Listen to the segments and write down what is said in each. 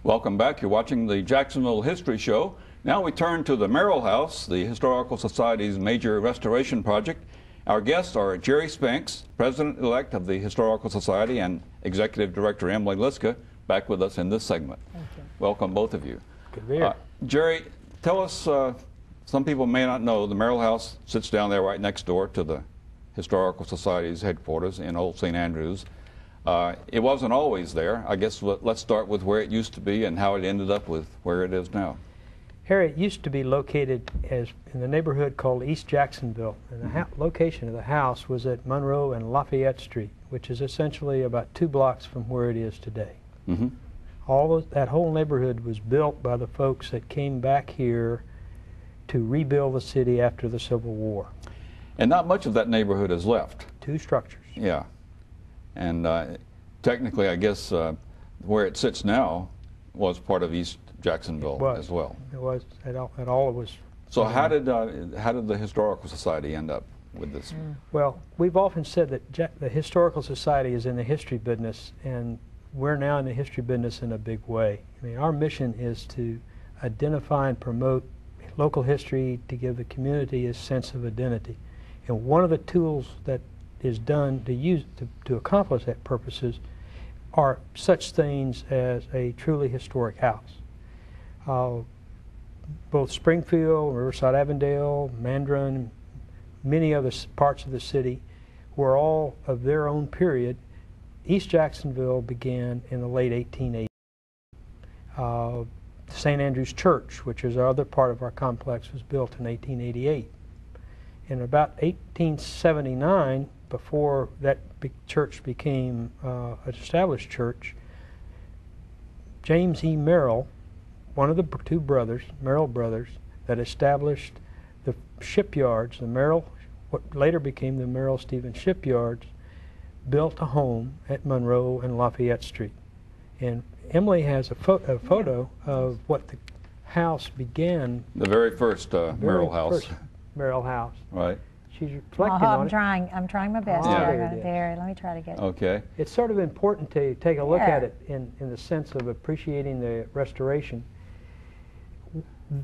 Welcome back. You're watching the Jacksonville History Show. Now we turn to the Merrill House, the Historical Society's major restoration project. Our guests are Jerry Spinks, President-elect of the Historical Society, and Executive Director Emily Liska, back with us in this segment. Thank you. Welcome, both of you. Good to be here. Jerry, tell us, some people may not know, the Merrill House sits down there right next door to the Historical Society's headquarters in Old St. Andrews. It wasn't always there. I guess let's start with where it used to be and how it ended up with where it is now. Harry, it used to be located in the neighborhood called East Jacksonville, and the location of the house was at Monroe and Lafayette Street, which is essentially about 2 blocks from where it is today. That whole neighborhood was built by the folks that came back here to rebuild the city after the Civil War. And not much of that neighborhood is left. 2 structures. Yeah. And technically, I guess where it sits now was part of East Jacksonville as well. It was. It all was. So how did the Historical Society end up with this? Well, we've often said that the Historical Society is in the history business, and we're now in the history business in a big way. I mean, our mission is to identify and promote local history to give the community a sense of identity. And one of the tools that is done to accomplish that purposes are such things as a truly historic house. Both Springfield, Riverside, Avondale, Mandarin, many other parts of the city were all of their own period. East Jacksonville began in the late 1880s. St. Andrew's Church, which is our other part of our complex, was built in 1888. In about 1879, before that big church became an established church, James E. Merrill, one of the 2 brothers, Merrill brothers, that established the shipyards, the Merrill, what later became the Merrill Stevens Shipyards, built a home at Monroe and Lafayette Street. And Emily has a photo of what the house began. The very first Merrill house. Merrill house. Right. She's reflecting on it. I'm trying my best. There, let me try to get it. Okay. It's sort of important to take a look at it in the sense of appreciating the restoration.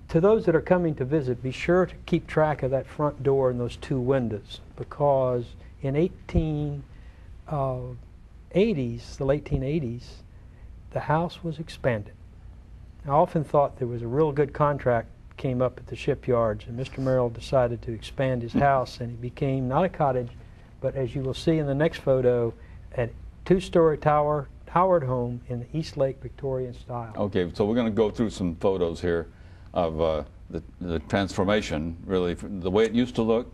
To those that are coming to visit, be sure to keep track of that front door and those 2 windows, because in the late 1880s, the house was expanded. I often thought there was a real good contract came up at the shipyards, and Mr. Merrill decided to expand his house, and it became not a cottage, but as you will see in the next photo, a 2-story towered home in the East Lake Victorian style. Okay, so we're going to go through some photos here of the transformation, really, the way it used to look.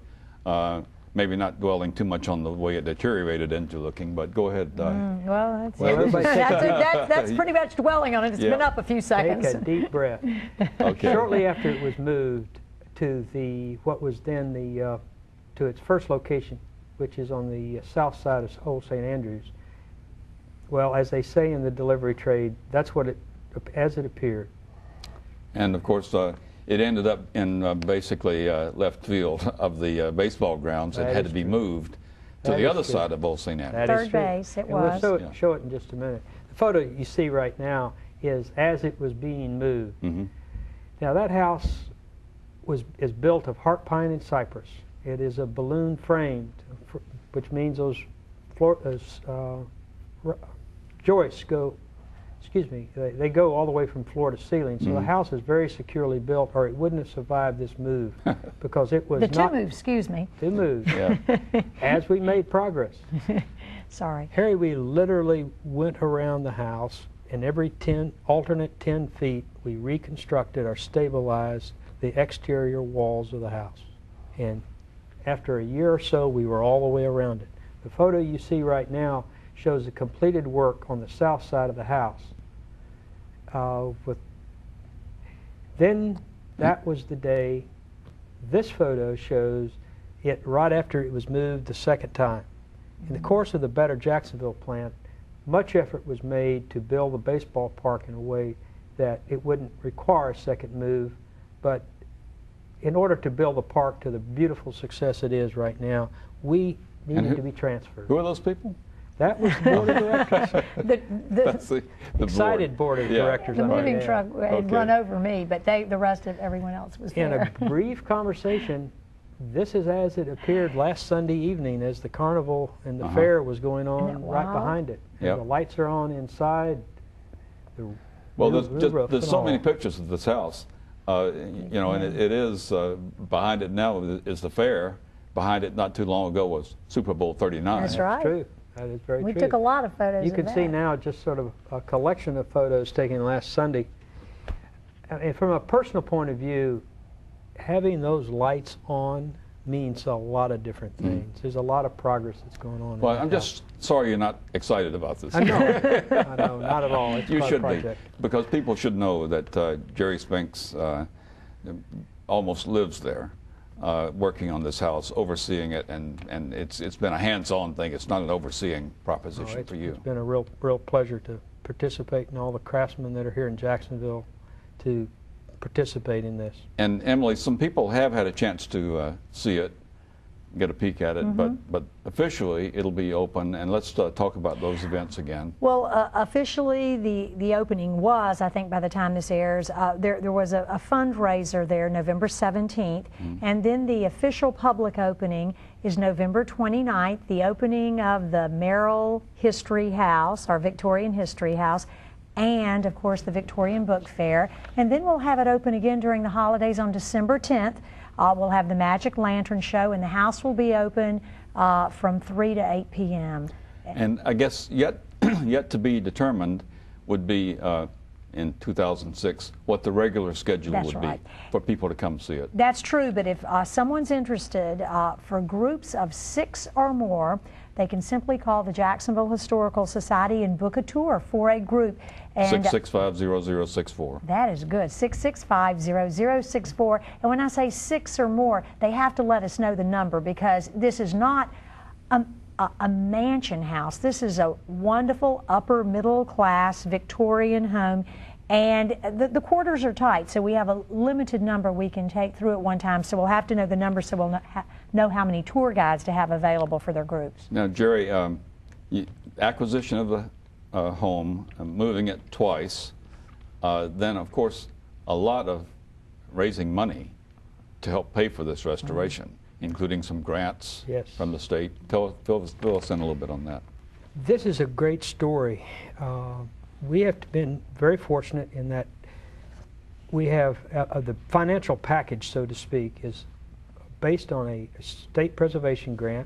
Maybe not dwelling too much on the way it deteriorated into looking, but go ahead. Well, that's pretty much dwelling on it. It's been up a few seconds. Take a deep breath. Okay. Shortly after it was moved to what was then to its first location, which is on the south side of Old St. Andrews. Well, as they say in the delivery trade, that's what as it appeared. And of course, it ended up in basically left field of the baseball grounds. It had to be moved to the other side of Old St. Andrews. Third base, it was. We'll show it in just a minute. The photo you see right now is as it was being moved. Now that house is built of heart pine and cypress. It is a balloon framed, which means those joists go, they go all the way from floor to ceiling. So the house is very securely built, or it wouldn't have survived this move, because it was two moves, excuse me. 2 moves. Yeah. As we made progress. Sorry. Harry, we literally went around the house, and every alternate 10 feet, we reconstructed or stabilized the exterior walls of the house. And after a year or so, we were all the way around it. The photo you see right now shows the completed work on the south side of the house. Then that was the day. This photo shows it right after it was moved the second time. In the course of the Better Jacksonville plant, much effort was made to build the baseball park in a way that it wouldn't require a second move, but in order to build the park to the beautiful success it is right now, we needed to be transferred. Who are those people? That was the board of directors. That's the Excited board of directors. The I might moving add. truck had run over me, but the rest of everyone else was In there. a brief conversation, this is as it appeared last Sunday evening as the carnival and the fair was going on right behind it. Yep. The lights are on inside. Well, there's so many pictures of this house, you know, and it is, behind it now is the fair. Behind it not too long ago was Super Bowl 39. That's right. That's true. That is very true. We took a lot of photos You of can that. see now just sort of a collection of photos taken last Sunday. And from a personal point of view, having those lights on means a lot of different things. There's a lot of progress that's going on. Well, I'm just sorry you're not excited about this. I know. I know, not at all. It's You quite a should be, project. because people should know that Jerry Spinks almost lives there, working on this house, overseeing it, and it's been a hands-on thing. It's not an overseeing proposition for you. It's been a real pleasure to participate, and all the craftsmen that are here in Jacksonville to participate in this. And Emily, some people have had a chance to see it, get a peek at it, but officially it'll be open. And let's talk about those events again. Well, officially the opening was, I think by the time this airs, there was a fundraiser there November 17th, and then the official public opening is November 29th, the opening of the Merrill History House, our Victorian History House, and of course the Victorian Book Fair. And then we'll have it open again during the holidays on December 10th. We'll have the Magic Lantern Show, and the house will be open from 3 to 8 p.m. And I guess yet to be determined would be in 2006 what the regular schedule would be for people to come see it. That's true, but if someone's interested, for groups of 6 or more, they can simply call the Jacksonville Historical Society and book a tour for a group. And 665-0064. that is good, 665-0064. And when I say 6 or more, they have to let us know the number, because this is not a mansion house. This is a wonderful upper middle class Victorian home. And the quarters are tight, so we have a limited number we can take through at one time. So we'll have to know the number, so we'll know how many tour guides to have available for their groups. Now, Jerry, acquisition of the home, moving it twice, then of course a lot of raising money to help pay for this restoration, including some grants from the state. Fill us in a little bit on that. This is a great story. We have been very fortunate in that we have the financial package, so to speak, is based on a state preservation grant,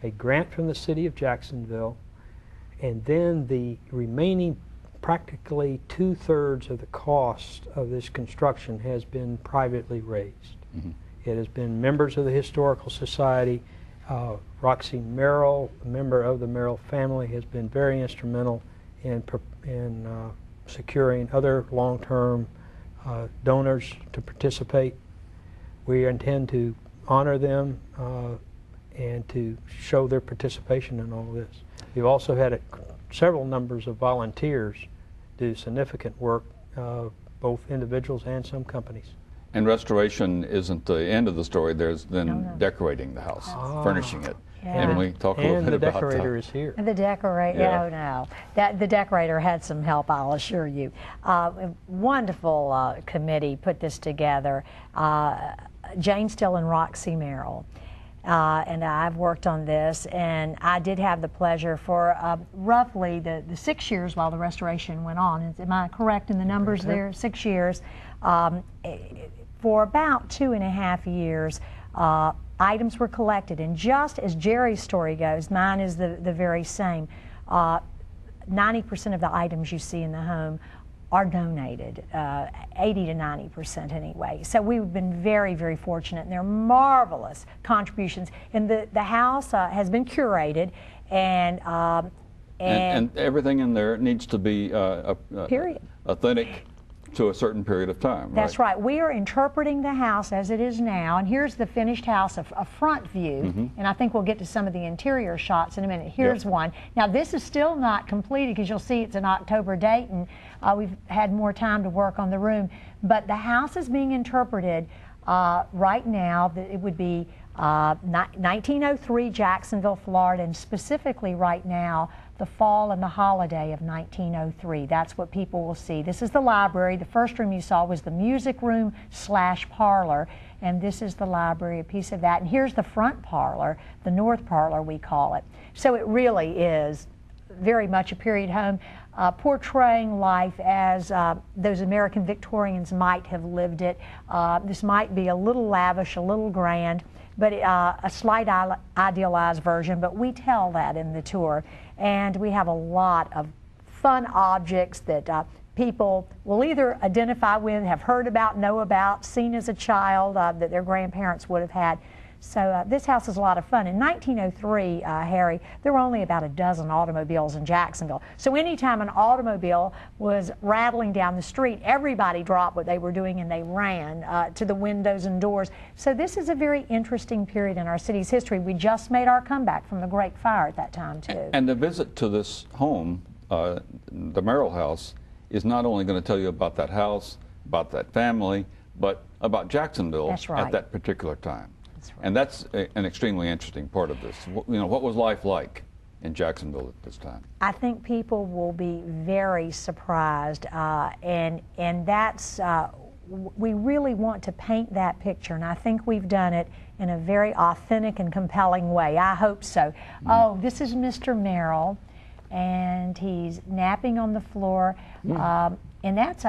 a grant from the city of Jacksonville, and then the remaining practically 2/3 of the cost of this construction has been privately raised. It has been members of the Historical Society. Roxy Merrill, a member of the Merrill family, has been very instrumental in securing other long-term donors to participate. We intend to honor them and to show their participation in all this. We've also had several numbers of volunteers do significant work, both individuals and some companies. And restoration isn't the end of the story. There's then decorating the house, furnishing it. And we talk a little bit about that. And the decorator is here. And the decorator, oh no, the decorator had some help, I'll assure you. A wonderful committee put this together. Jane Still and Roxy Merrill. And I've worked on this, and I did have the pleasure for roughly the 6 years while the restoration went on. Am I correct in the numbers there? 6 years. For about 2.5 years, items were collected, and just as Jerry's story goes, mine is the very same. 90% of the items you see in the home are donated, 80 to 90% anyway. So we've been very, very fortunate, and they're marvelous contributions. And the house has been curated, and everything in there needs to be period. Authentic to a certain period of time. That's right. We are interpreting the house as it is now, and here's the finished house, a front view, and I think we'll get to some of the interior shots in a minute. Here's one. Now this is still not completed, because you'll see it's an October date, and we've had more time to work on the room, but the house is being interpreted right now. That it would be 1903, Jacksonville, Florida, and specifically right now, the fall and the holiday of 1903. That's what people will see. This is the library. The first room you saw was the music room / parlor, and this is the library, a piece of that. And here's the front parlor, the north parlor we call it. So it really is very much a period home, portraying life as those American Victorians might have lived it. This might be a little lavish, a little grand, but a slight idealized version, but we tell that in the tour. And we have a lot of fun objects that people will either identify with, have heard about, know about, seen as a child, that their grandparents would have had. So this house is a lot of fun. In 1903, Harry, there were only about a dozen automobiles in Jacksonville. So anytime an automobile was rattling down the street, everybody dropped what they were doing and they ran to the windows and doors. So this is a very interesting period in our city's history. We just made our comeback from the Great Fire at that time, too. And the visit to this home, the Merrill house, is not only going to tell you about that house, about that family, but about Jacksonville at that particular time. Right. And that's an extremely interesting part of this. You know, what was life like in Jacksonville at this time? I think people will be very surprised, and that's we really want to paint that picture, and I think we've done it in a very authentic and compelling way. I hope so. Oh, this is Mr. Merrill, and he's napping on the floor, and that's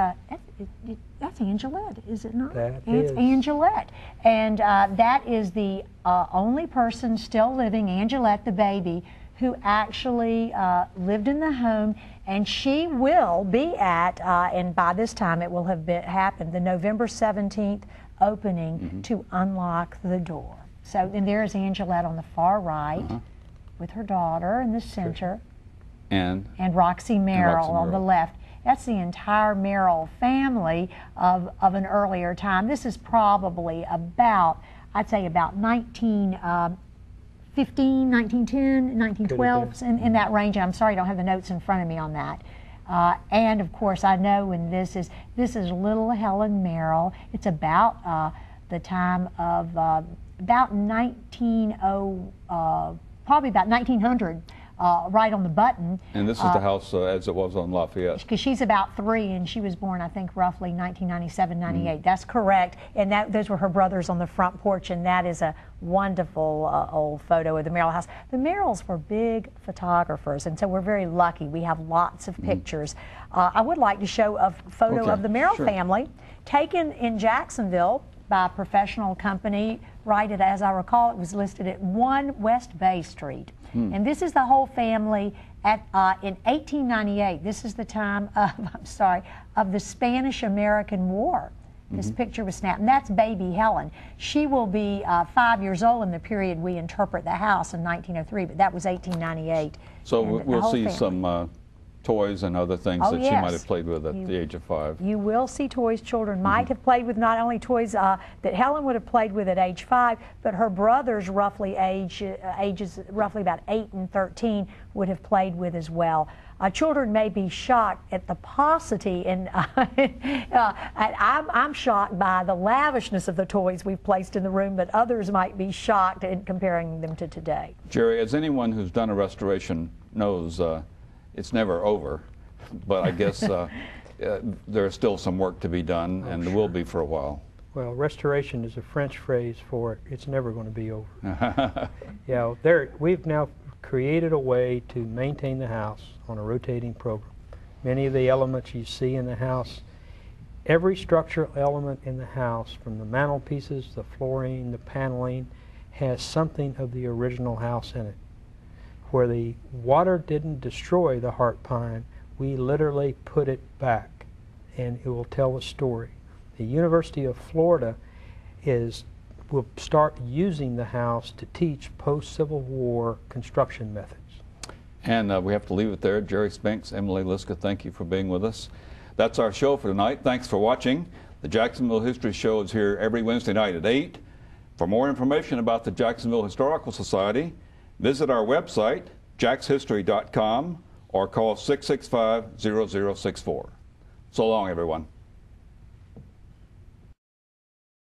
Angelette, is it not? It's Angelette. And that is the only person still living, Angelette the baby, who actually lived in the home, and she will be at, and by this time it will have happened, the November 17th opening to unlock the door. So, and there's Angelette on the far right with her daughter in the center, and Roxy Merrill on the left. That's the entire Merrill family of an earlier time. This is probably about, I'd say about 1915, 1910, 1912, in that range. I'm sorry I don't have the notes in front of me on that. And of course I know when this is little Helen Merrill. It's about the time of about probably about 1900. Right on the button. And this is the house as it was on Lafayette. Because she's about 3, and she was born, I think, roughly 1997, 98. That's correct. And those were her brothers on the front porch, and that is a wonderful old photo of the Merrill house. The Merrills were big photographers, and so we're very lucky. We have lots of pictures. I would like to show a photo of the Merrill family taken in Jacksonville by a professional company. Right as I recall, it was listed at 1 West Bay Street. And this is the whole family in 1898. This is the time of, of the Spanish-American War. This picture was snapped, and that's baby Helen. She will be 5 years old in the period we interpret the house in 1903, but that was 1898. So we'll see some toys and other things that she might have played with at the age of 5. You will see toys children might have played with, not only toys that Helen would have played with at age 5, but her brothers roughly ages roughly about 8 and 13 would have played with as well. Children may be shocked at the paucity, and I'm shocked by the lavishness of the toys we've placed in the room, but others might be shocked in comparing them to today. Jerry, as anyone who's done a restoration knows, it's never over, but I guess there's still some work to be done, and there will be for a while. Well, restoration is a French phrase for it. It's never going to be over. Yeah, we've now created a way to maintain the house on a rotating program. Many of the elements you see in the house, every structural element in the house, from the mantelpieces, the flooring, the paneling, has something of the original house in it. Where the water didn't destroy the heart pine, we literally put it back, and it will tell a story. The University of Florida will start using the house to teach post-Civil War construction methods. And we have to leave it there. Jerry Spinks, Emily Liska, thank you for being with us. That's our show for tonight. Thanks for watching. The Jacksonville History Show is here every Wednesday night at 8. For more information about the Jacksonville Historical Society, visit our website, jackshistory.com, or call 665-0064. So long, everyone.